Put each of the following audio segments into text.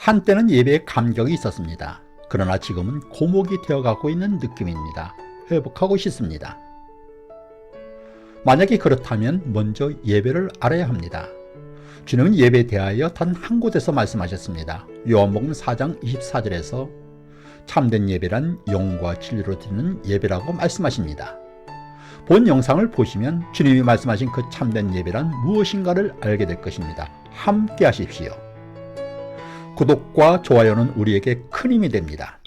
한때는 예배에 감격이 있었습니다. 그러나 지금은 고목이 되어가고 있는 느낌입니다. 회복하고 싶습니다. 만약에 그렇다면 먼저 예배를 알아야 합니다. 주님은 예배에 대하여 단 한 곳에서 말씀하셨습니다. 요한복음 4장 24절에서 참된 예배란 영과 진리로 드리는 예배라고 말씀하십니다. 본 영상을 보시면 주님이 말씀하신 그 참된 예배란 무엇인가를 알게 될 것입니다. 함께 하십시오. 구독과 좋아요는 우리에게 큰 힘이 됩니다.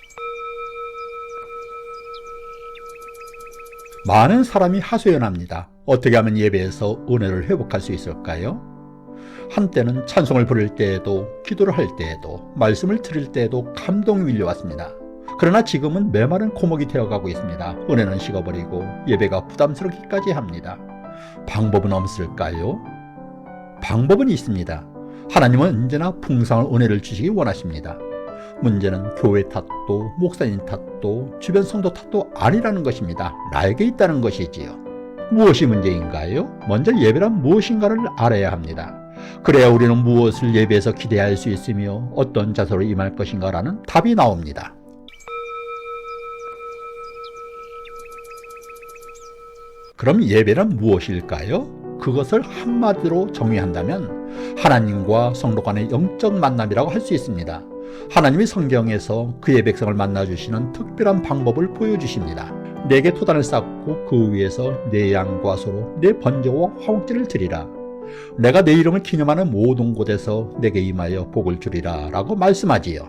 많은 사람이 하소연합니다. 어떻게 하면 예배에서 은혜를 회복할 수 있을까요? 한때는 찬송을 부를 때에도, 기도를 할 때에도, 말씀을 들을 때에도 감동이 밀려왔습니다. 그러나 지금은 메마른 고목이 되어가고 있습니다. 은혜는 식어버리고 예배가 부담스럽기까지 합니다. 방법은 없을까요? 방법은 있습니다. 하나님은 언제나 풍성한 은혜를 주시기 원하십니다. 문제는 교회 탓도, 목사님 탓도, 주변 성도 탓도 아니라는 것입니다. 나에게 있다는 것이지요. 무엇이 문제인가요? 먼저 예배란 무엇인가를 알아야 합니다. 그래야 우리는 무엇을 예배에서 기대할 수 있으며 어떤 자세로 임할 것인가라는 답이 나옵니다. 그럼 예배란 무엇일까요? 그것을 한마디로 정의한다면 하나님과 성도 간의 영적 만남이라고 할 수 있습니다. 하나님이 성경에서 그의 백성을 만나주시는 특별한 방법을 보여주십니다. 내게 토단을 쌓고 그 위에서 내 양과 소로 내 번제와 화목제를 드리라. 내가 내 이름을 기념하는 모든 곳에서 내게 임하여 복을 주리라 라고 말씀하지요.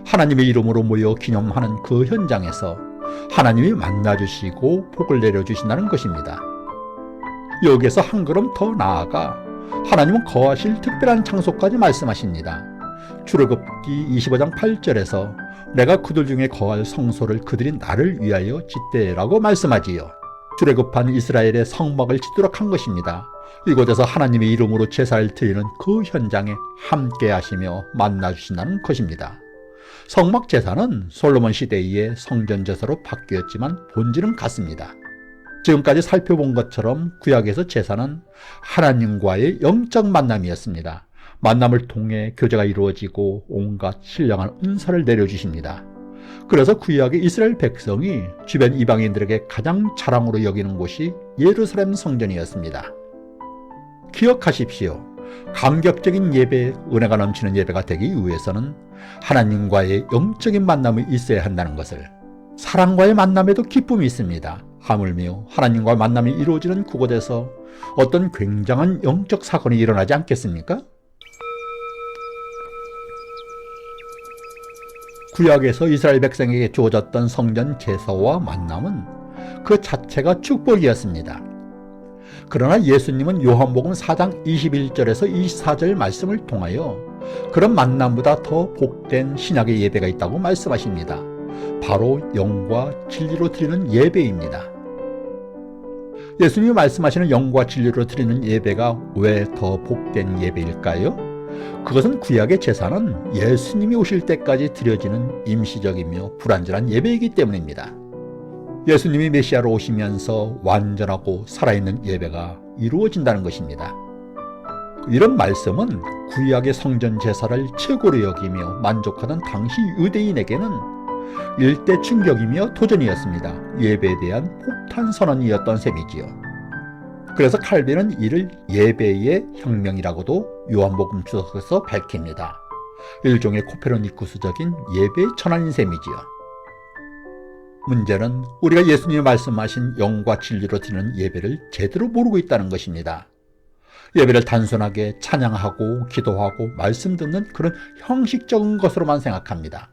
하나님의 이름으로 모여 기념하는 그 현장에서 하나님이 만나주시고 복을 내려주신다는 것입니다. 여기에서 한 걸음 더 나아가 하나님은 거하실 특별한 장소까지 말씀하십니다. 출애굽기 25장 8절에서 내가 그들 중에 거할 성소를 그들이 나를 위하여 짓되라고 말씀하지요. 출애굽한 이스라엘의 성막을 짓도록 한 것입니다. 이곳에서 하나님의 이름으로 제사를 드리는 그 현장에 함께 하시며 만나주신다는 것입니다. 성막 제사는 솔로몬 시대의 성전 제사로 바뀌었지만 본질은 같습니다. 지금까지 살펴본 것처럼 구약에서 제사는 하나님과의 영적 만남이었습니다. 만남을 통해 교제가 이루어지고 온갖 신령한 은사를 내려주십니다. 그래서 구약의 이스라엘 백성이 주변 이방인들에게 가장 자랑으로 여기는 곳이 예루살렘 성전이었습니다. 기억하십시오. 감격적인 예배, 은혜가 넘치는 예배가 되기 위해서는 하나님과의 영적인 만남이 있어야 한다는 것을, 사랑과의 만남에도 기쁨이 있습니다. 하물며 하나님과 만남이 이루어지는 그곳에서 어떤 굉장한 영적 사건이 일어나지 않겠습니까? 구약에서 이스라엘 백성에게 주어졌던 성전 제사와 만남은 그 자체가 축복이었습니다. 그러나 예수님은 요한복음 4장 21절에서 24절 말씀을 통하여 그런 만남보다 더 복된 신약의 예배가 있다고 말씀하십니다. 바로 영과 진리로 드리는 예배입니다. 예수님이 말씀하시는 영과 진리로 드리는 예배가 왜 더 복된 예배일까요? 그것은 구약의 제사는 예수님이 오실 때까지 드려지는 임시적이며 불완전한 예배이기 때문입니다. 예수님이 메시아로 오시면서 완전하고 살아있는 예배가 이루어진다는 것입니다. 이런 말씀은 구약의 성전 제사를 최고로 여기며 만족하던 당시 유대인에게는 일대 충격이며 도전이었습니다. 예배에 대한 폭탄 선언이었던 셈이지요. 그래서 칼빈은 이를 예배의 혁명이라고도 요한복음 주석에서 밝힙니다. 일종의 코페르니쿠스적인 예배의 전환인 셈이지요. 문제는 우리가 예수님이 말씀하신 영과 진리로 드리는 예배를 제대로 모르고 있다는 것입니다. 예배를 단순하게 찬양하고 기도하고 말씀 듣는 그런 형식적인 것으로만 생각합니다.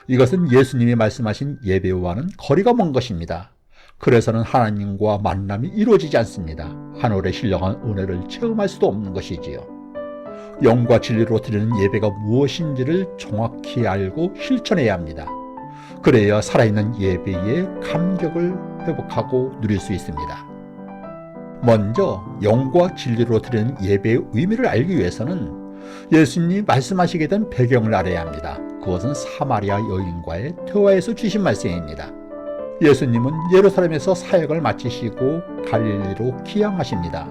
이것은 예수님이 말씀하신 예배와는 거리가 먼 것입니다. 그래서는 하나님과 만남이 이루어지지 않습니다. 하늘의 신령한 은혜를 체험할 수도 없는 것이지요. 영과 진리로 드리는 예배가 무엇인지를 정확히 알고 실천해야 합니다. 그래야 살아있는 예배의 감격을 회복하고 누릴 수 있습니다. 먼저 영과 진리로 드리는 예배의 의미를 알기 위해서는 예수님이 말씀하시게 된 배경을 알아야 합니다. 그것은 사마리아 여인과의 대화에서 주신 말씀입니다. 예수님은 예루살렘에서 사역을 마치시고 갈릴리로 귀향하십니다.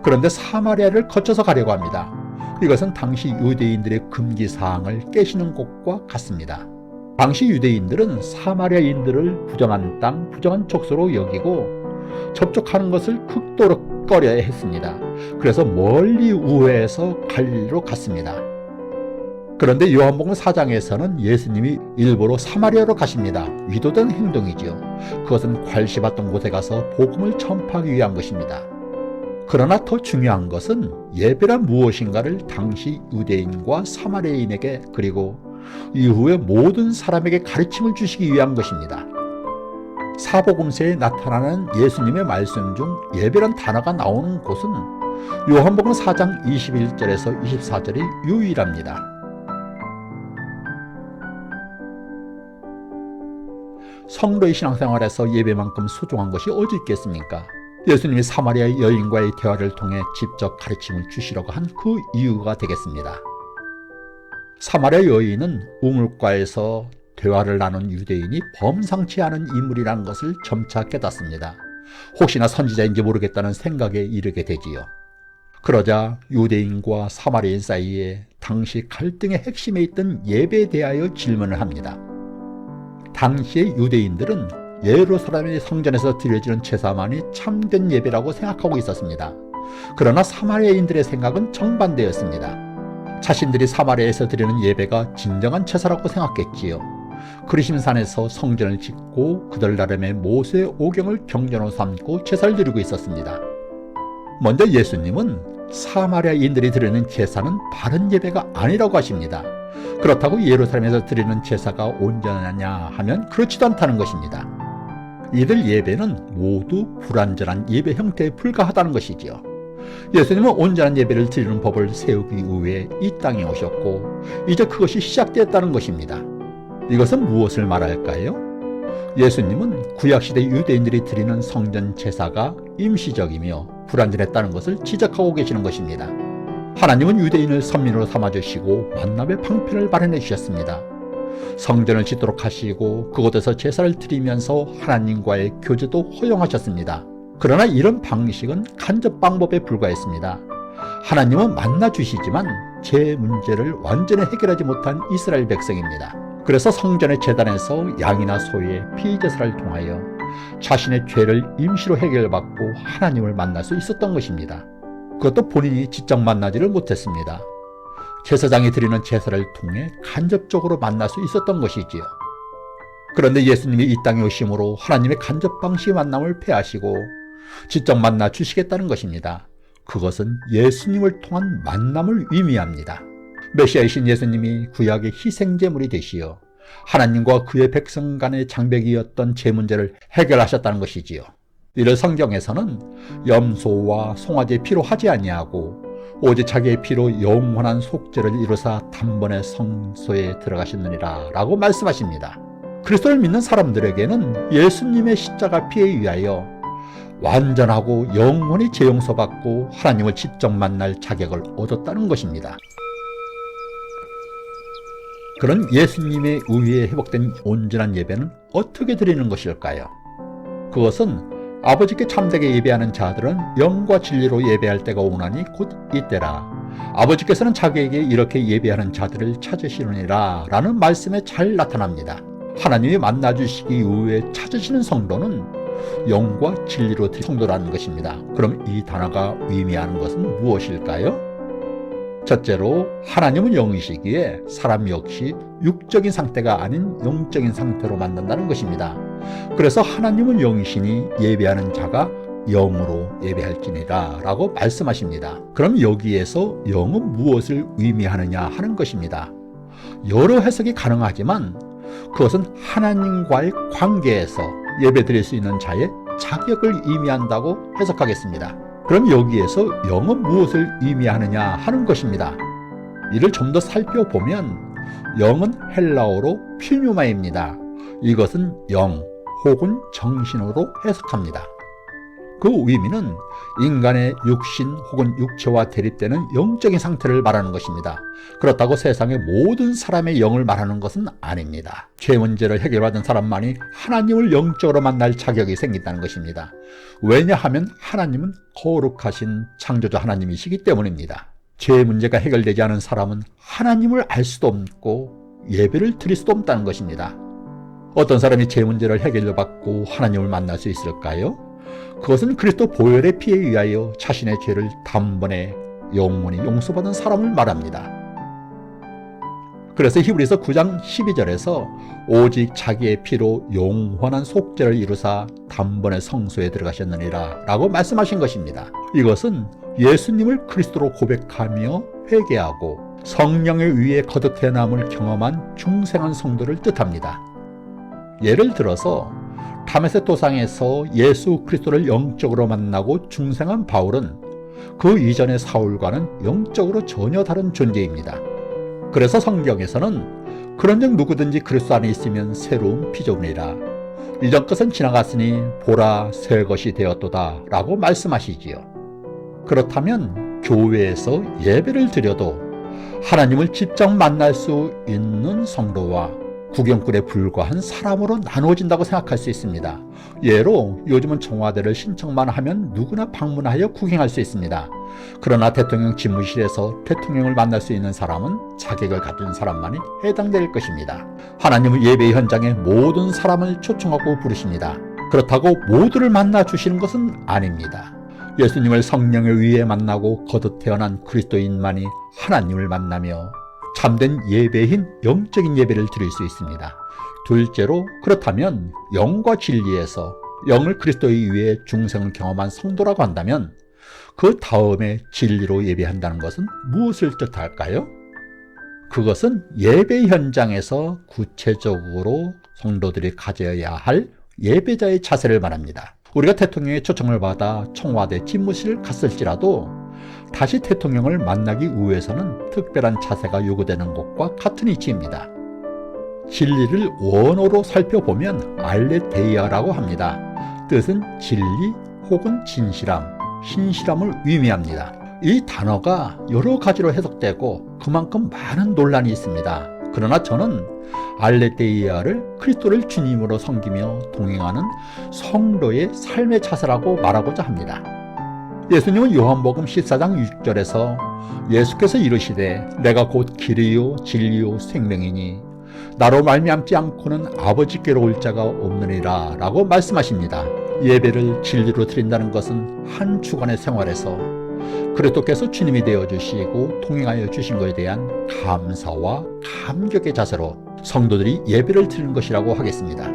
그런데 사마리아를 거쳐서 가려고 합니다. 이것은 당시 유대인들의 금기 사항을 깨시는 것과 같습니다. 당시 유대인들은 사마리아인들을 부정한 땅, 부정한 족속으로 여기고 접촉하는 것을 극도로 꺼려야 했습니다. 그래서 멀리 우회해서 갈리로 갔습니다. 그런데 요한복음 4장에서는 예수님이 일부러 사마리아로 가십니다. 위도된 행동이지요. 그것은 괄시받던 곳에 가서 복음을 전파하기 위한 것입니다. 그러나 더 중요한 것은 예배란 무엇인가를 당시 유대인과 사마리아인에게 그리고 이후에 모든 사람에게 가르침을 주시기 위한 것입니다. 사복음서에 나타나는 예수님의 말씀 중 예배란 단어가 나오는 곳은 요한복음 4장 21절에서 24절이 유일합니다. 성도의 신앙생활에서 예배만큼 소중한 것이 어디 있겠습니까? 예수님이 사마리아 여인과의 대화를 통해 직접 가르침을 주시려고 한 그 이유가 되겠습니다. 사마리아 여인은 우물가에서 대화를 나눈 유대인이 범상치 않은 인물이라는 것을 점차 깨닫습니다. 혹시나 선지자인지 모르겠다는 생각에 이르게 되지요. 그러자 유대인과 사마리아인 사이에 당시 갈등의 핵심에 있던 예배에 대하여 질문을 합니다. 당시의 유대인들은 예루살렘의 성전에서 드려지는 제사만이 참된 예배라고 생각하고 있었습니다. 그러나 사마리아인들의 생각은 정반대였습니다. 자신들이 사마리아에서 드리는 예배가 진정한 제사라고 생각했지요. 그리심산에서 성전을 짓고 그들 나름의 모세의 오경을 경전으로 삼고 제사를 드리고 있었습니다. 먼저 예수님은 사마리아인들이 드리는 제사는 바른 예배가 아니라고 하십니다. 그렇다고 예루살렘에서 드리는 제사가 온전하냐 하면 그렇지도 않다는 것입니다. 이들 예배는 모두 불완전한 예배 형태에 불과하다는 것이지요. 예수님은 온전한 예배를 드리는 법을 세우기 위해 이 땅에 오셨고 이제 그것이 시작되었다는 것입니다. 이것은 무엇을 말할까요? 예수님은 구약시대 유대인들이 드리는 성전 제사가 임시적이며 불완전했다는 것을 지적하고 계시는 것입니다. 하나님은 유대인을 선민으로 삼아주시고 만남의 방편을 마련해 주셨습니다. 성전을 짓도록 하시고 그곳에서 제사를 드리면서 하나님과의 교제도 허용하셨습니다. 그러나 이런 방식은 간접 방법에 불과했습니다. 하나님은 만나주시지만 제 문제를 완전히 해결하지 못한 이스라엘 백성입니다. 그래서 성전의 제단에서 양이나 소의 피제사를 통하여 자신의 죄를 임시로 해결받고 하나님을 만날 수 있었던 것입니다. 그것도 본인이 직접 만나지를 못했습니다. 제사장이 드리는 제사를 통해 간접적으로 만날 수 있었던 것이지요. 그런데 예수님이 이 땅에 오심으로 하나님의 간접 방식의 만남을 폐하시고 직접 만나 주시겠다는 것입니다. 그것은 예수님을 통한 만남을 의미합니다. 메시아이신 예수님이 구약의 희생제물이 되시어 하나님과 그의 백성 간의 장벽이었던 제 문제를 해결하셨다는 것이지요. 이를 성경에서는 염소와 송아지의 피로 하지 아니하고 오직 자기의 피로 영원한 속죄를 이루사 단번에 성소에 들어가셨느니라 라고 말씀하십니다. 그리스도를 믿는 사람들에게는 예수님의 십자가 피에 의하여 완전하고 영원히 재용서받고 하나님을 직접 만날 자격을 얻었다는 것입니다. 그런 예수님의 의에 회복된 온전한 예배는 어떻게 드리는 것일까요? 그것은 아버지께 참되게 예배하는 자들은 영과 진리로 예배할 때가 오나니 곧 이때라. 아버지께서는 자기에게 이렇게 예배하는 자들을 찾으시느니라 라는 말씀에 잘 나타납니다. 하나님이 만나주시기 위해 찾으시는 성도는 영과 진리로 성도라는 것입니다. 그럼 이 단어가 의미하는 것은 무엇일까요? 첫째로 하나님은 영이시기에 사람 역시 육적인 상태가 아닌 영적인 상태로 만든다는 것입니다. 그래서 하나님은 영이시니 예배하는 자가 영으로 예배할지니라 라고 말씀하십니다. 그럼 여기에서 영은 무엇을 의미하느냐 하는 것입니다. 여러 해석이 가능하지만 그것은 하나님과의 관계에서 예배드릴 수 있는 자의 자격을 의미한다고 해석하겠습니다. 그럼 여기에서 영은 무엇을 의미하느냐 하는 것입니다. 이를 좀 더 살펴보면 영은 헬라어로 퓨뉴마입니다. 이것은 영 혹은 정신으로 해석합니다. 그 의미는 인간의 육신 혹은 육체와 대립되는 영적인 상태를 말하는 것입니다. 그렇다고 세상의 모든 사람의 영을 말하는 것은 아닙니다. 죄 문제를 해결받은 사람만이 하나님을 영적으로 만날 자격이 생긴다는 것입니다. 왜냐하면 하나님은 거룩하신 창조주 하나님이시기 때문입니다. 죄 문제가 해결되지 않은 사람은 하나님을 알 수도 없고 예배를 드릴 수도 없다는 것입니다. 어떤 사람이 죄 문제를 해결받고 하나님을 만날 수 있을까요? 그것은 그리스도 보혈의 피에 의하여 자신의 죄를 단번에 영원히 용서받은 사람을 말합니다. 그래서 히브리서 9장 12절에서 오직 자기의 피로 영원한 속죄를 이루사 단번에 성소에 들어가셨느니라 라고 말씀하신 것입니다. 이것은 예수님을 그리스도로 고백하며 회개하고 성령의 위에 거듭 태어남을 경험한 중생한 성도를 뜻합니다. 예를 들어서 다메섹 도상에서 예수 그리스도를 영적으로 만나고 중생한 바울은 그 이전의 사울과는 영적으로 전혀 다른 존재입니다. 그래서 성경에서는 그런즉 누구든지 그리스도 안에 있으면 새로운 피조물이라 이전 것은 지나갔으니 보라 새 것이 되었도다 라고 말씀하시지요. 그렇다면 교회에서 예배를 드려도 하나님을 직접 만날 수 있는 성도와 구경꾼에 불과한 사람으로 나누어진다고 생각할 수 있습니다. 예로 요즘은 청와대를 신청만 하면 누구나 방문하여 구경할 수 있습니다. 그러나 대통령 집무실에서 대통령을 만날 수 있는 사람은 자격을 가진 사람만이 해당될 것입니다. 하나님은 예배 현장에 모든 사람을 초청하고 부르십니다. 그렇다고 모두를 만나 주시는 것은 아닙니다. 예수님을 성령에 의해 만나고 거듭 태어난 그리스도인만이 하나님을 만나며 참된 예배인 영적인 예배를 드릴 수 있습니다. 둘째로 그렇다면 영과 진리에서 영을 그리스도에 의해 중생을 경험한 성도라고 한다면 그 다음에 진리로 예배한다는 것은 무엇을 뜻할까요? 그것은 예배 현장에서 구체적으로 성도들이 가져야 할 예배자의 자세를 말합니다. 우리가 대통령의 초청을 받아 청와대 집무실을 갔을지라도 다시 대통령을 만나기 위해서는 특별한 자세가 요구되는 것과 같은 이치입니다. 진리를 원어로 살펴보면 알레데이아라고 합니다. 뜻은 진리 혹은 진실함, 신실함을 의미합니다. 이 단어가 여러 가지로 해석되고 그만큼 많은 논란이 있습니다. 그러나 저는 알레데이아를 그리스도를 주님으로 섬기며 동행하는 성도의 삶의 자세라고 말하고자 합니다. 예수님은 요한복음 14장 6절에서 예수께서 이르시되 내가 곧 길이요 진리요 생명이니 나로 말미암지 않고는 아버지께로 올 자가 없느니라 라고 말씀하십니다. 예배를 진리로 드린다는 것은 한 주간의 생활에서 그리스도께서 주님이 되어주시고 통행하여 주신 것에 대한 감사와 감격의 자세로 성도들이 예배를 드리는 것이라고 하겠습니다.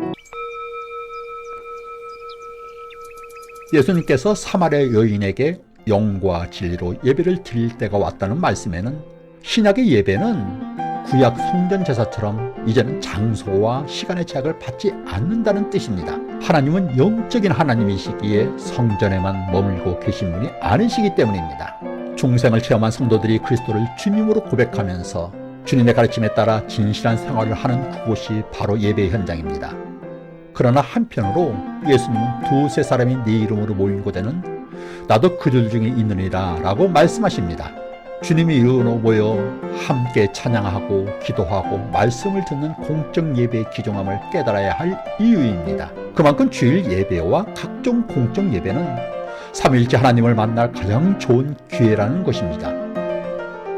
예수님께서 사마리아 여인에게 영과 진리로 예배를 드릴 때가 왔다는 말씀에는 신약의 예배는 구약 성전 제사처럼 이제는 장소와 시간의 제약을 받지 않는다는 뜻입니다. 하나님은 영적인 하나님이시기에 성전에만 머물고 계신 분이 아니시기 때문입니다. 중생을 체험한 성도들이 그리스도를 주님으로 고백하면서 주님의 가르침에 따라 진실한 생활을 하는 그곳이 바로 예배 현장입니다. 그러나 한편으로 예수님은 두세 사람이 네 이름으로 모인 곳에는 나도 그들 중에 있느니라 라고 말씀하십니다. 주님이 이루어 모여 함께 찬양하고 기도하고 말씀을 듣는 공적 예배의 귀중함을 깨달아야 할 이유입니다. 그만큼 주일 예배와 각종 공적 예배는 삼위일체 하나님을 만날 가장 좋은 기회라는 것입니다.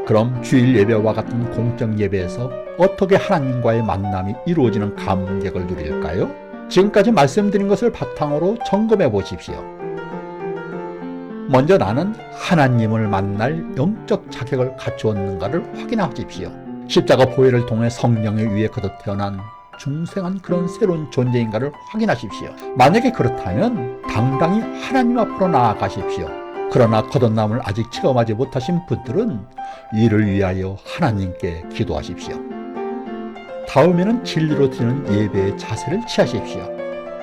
그럼 주일 예배와 같은 공적 예배에서 어떻게 하나님과의 만남이 이루어지는 감격을 누릴까요? 지금까지 말씀드린 것을 바탕으로 점검해 보십시오. 먼저 나는 하나님을 만날 영적 자격을 갖추었는가를 확인하십시오. 십자가 보혈을 통해 성령에 의해 거듭 태어난 중생한 그런 새로운 존재인가를 확인하십시오. 만약에 그렇다면 당당히 하나님 앞으로 나아가십시오. 그러나 거듭남을 아직 체험하지 못하신 분들은 이를 위하여 하나님께 기도하십시오. 다음에는 진리로 드리는 예배의 자세를 취하십시오.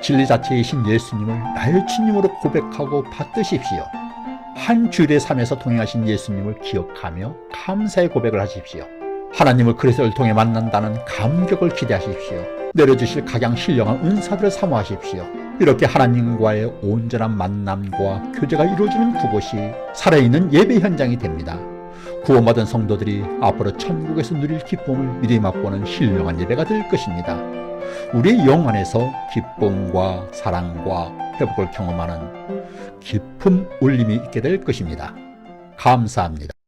진리 자체이신 예수님을 나의 주님으로 고백하고 받드십시오. 한 주일의 삶에서 통행하신 예수님을 기억하며 감사의 고백을 하십시오. 하나님을 그리스도를 통해 만난다는 감격을 기대하십시오. 내려주실 각양 신령한 은사들을 사모하십시오. 이렇게 하나님과의 온전한 만남과 교제가 이루어지는 그곳이 살아있는 예배 현장이 됩니다. 구원받은 성도들이 앞으로 천국에서 누릴 기쁨을 미리 맛보는 신령한 예배가 될 것입니다. 우리의 영 안에서 기쁨과 사랑과 회복을 경험하는 깊은 울림이 있게 될 것입니다. 감사합니다.